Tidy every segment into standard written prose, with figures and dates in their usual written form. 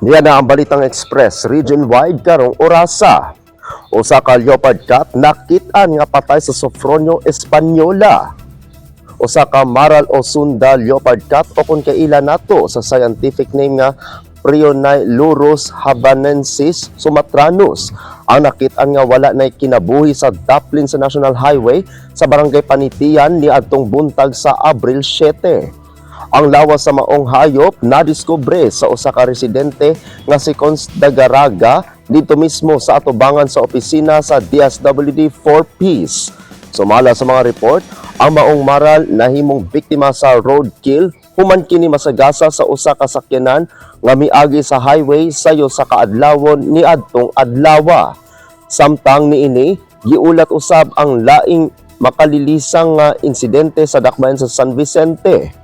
Niya na ang Balitang Express region-wide karong orasa. Usa ka leopard cat nakit-an nga patay sa Sofronio, Española. Usa ka maral o sunda leopard cat o kung kaila nato sa scientific name nga Prionilurus habanensis sumatranus ang nakit-an nga wala na kinabuhi sa daplin sa National Highway sa Barangay Panitian niadtong buntag sa Abril 7. Ang lawas sa maong hayop nadiskubre sa usa ka residente nga si Cons Dagaraga dito mismo sa atubangan sa opisina sa DSWD 4Ps. Sumala sa mga report, ang maong maral nahimong biktima sa roadkill human kini masagasa sa usa ka sakyanan nga miagi sa highway sayo sa kaadlawon niadtong adlaw. Samtang niini giulat usab ang laing makalilisang nga insidente sa dakbayan sa San Vicente.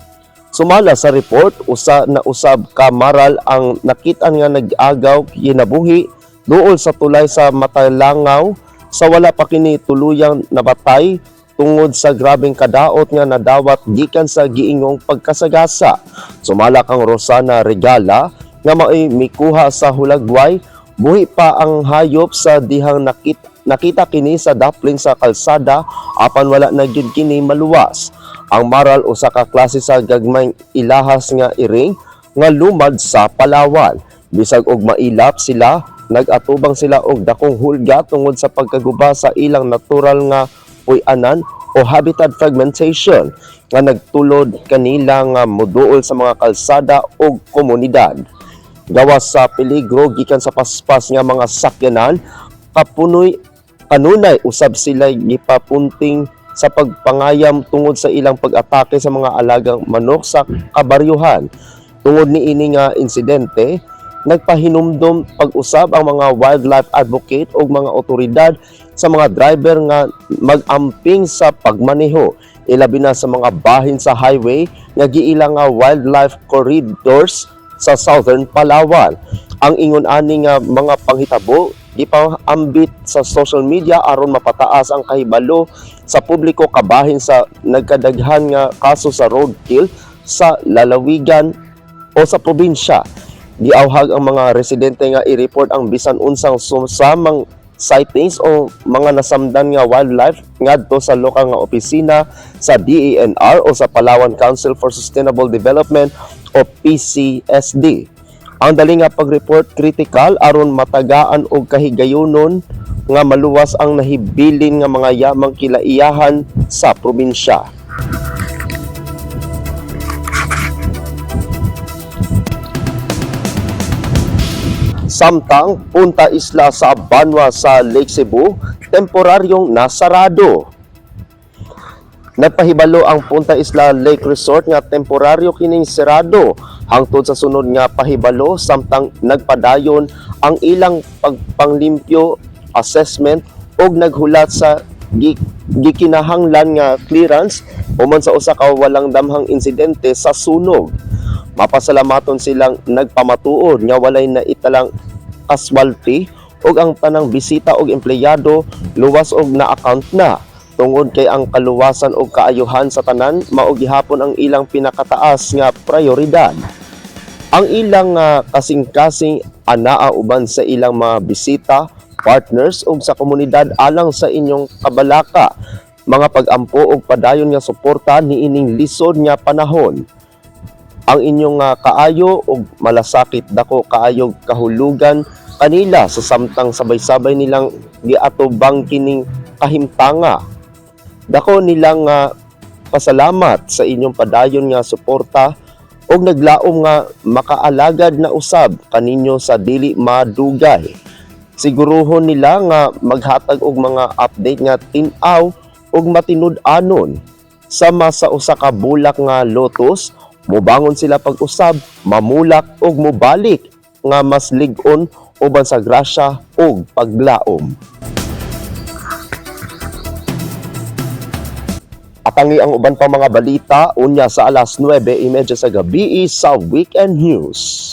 Sumala sa report, usa na usab ka maral ang nakit-an nga nag-agaw kinabuhi duol sa tulay sa Matalangaw sa wala pa kini tuluyang nabatay tungod sa grabeng kadaot nga nadawat gikan sa giingong pagkasagasa. Sumala kang Rosana Regala nga mao'y mikuha sa hulagway, buhi pa ang hayop sa dihang nakita kini sa daplin sa kalsada apan wala na gyud kini maluwas. Ang maral usa ka klase sa gagmayng ilahas nga iring nga lumad sa Palawan. Bisag og mailap sila, nag-atubang sila og dakong hulga tungod sa pagkaguba sa ilang natural nga puy-anan o habitat fragmentation nga nagtulod kanila nga moduol sa mga kalsada o komunidad. Gawas sa peligro gikan sa paspas nga mga sakyanan, kanunay usab sila gipapunting sa pagpangayam tungod sa ilang pag-atake sa mga alagang manok sa kabaryuhan. Tungod ni ini nga insidente, nagpahinumdom pag-usab ang mga wildlife advocate o mga otoridad sa mga driver nga mag-amping sa pagmaneho, ilabi na sa mga bahin sa highway nga giilang nga wildlife corridors sa Southern Palawan. Ang ingon ani nga mga panghitabo gipaambit sa social media aron mapataas ang kahibalo sa publiko kabahin sa nagkadaghan nga kaso sa roadkill sa lalawigan o sa probinsya. Giawhag ang mga residente nga i-report ang bisan unsang susamang sightings o mga nasamdan nga wildlife ngadto sa lokal nga opisina sa DENR o sa Palawan Council for Sustainable Development o PCSD. Ang dali nga pag-report critical aron matagaan og kahigayonon nga maluwas ang nahibilin nga mga yamang kilaiyahan sa probinsya. Samtang Punta Isla sa Banwa sa Lake Cebu, temporaryong nasarado. Nagpahibalo ang Punta Isla Lake Resort nga temporaryo kining serado hangtod sa sunod nga pahibalo samtang nagpadayon ang ilang pagpanglimpyo, assessment og naghulat sa gikinahanglan nga clearance human sa usa ka walang damhang insidente sa sunog. Mapasalamaton silang nagpamatuod nga walay naitalang casualty ug ang tanang bisita og empleyado luwas og na-account na. Tungod kay ang kaluwasan o kaayuhan sa tanan mao gihapon ang ilang pinakataas nga prioridad. Ang ilang kasing-kasing anaa uban sa ilang mga bisita, partners ug sa komunidad alang sa inyong kabalaka, mga pag-ampo ug padayon nga suporta niining lisod nga panahon. Ang inyong kaayo ug malasakit dako kaayog kahulugan kanila sa samtang sabay-sabay nilang giatubang kining kahimtanga. Dako nilang pasalamat sa inyong padayon nga suporta og naglaom nga makaalagad na usab kaninyo sa dili madugay. Siguruhon nila nga maghatag og mga update nga tin-aw og matinud-anon. Sama sa usa ka bulak nga lotus, mobangon sila pag-usab, mamulak og mobalik nga mas lig-on uban sa grasya og paglaom. Atangi ang uban pa mga balita unya sa alas 9:30 sa gabi sa Weekend News.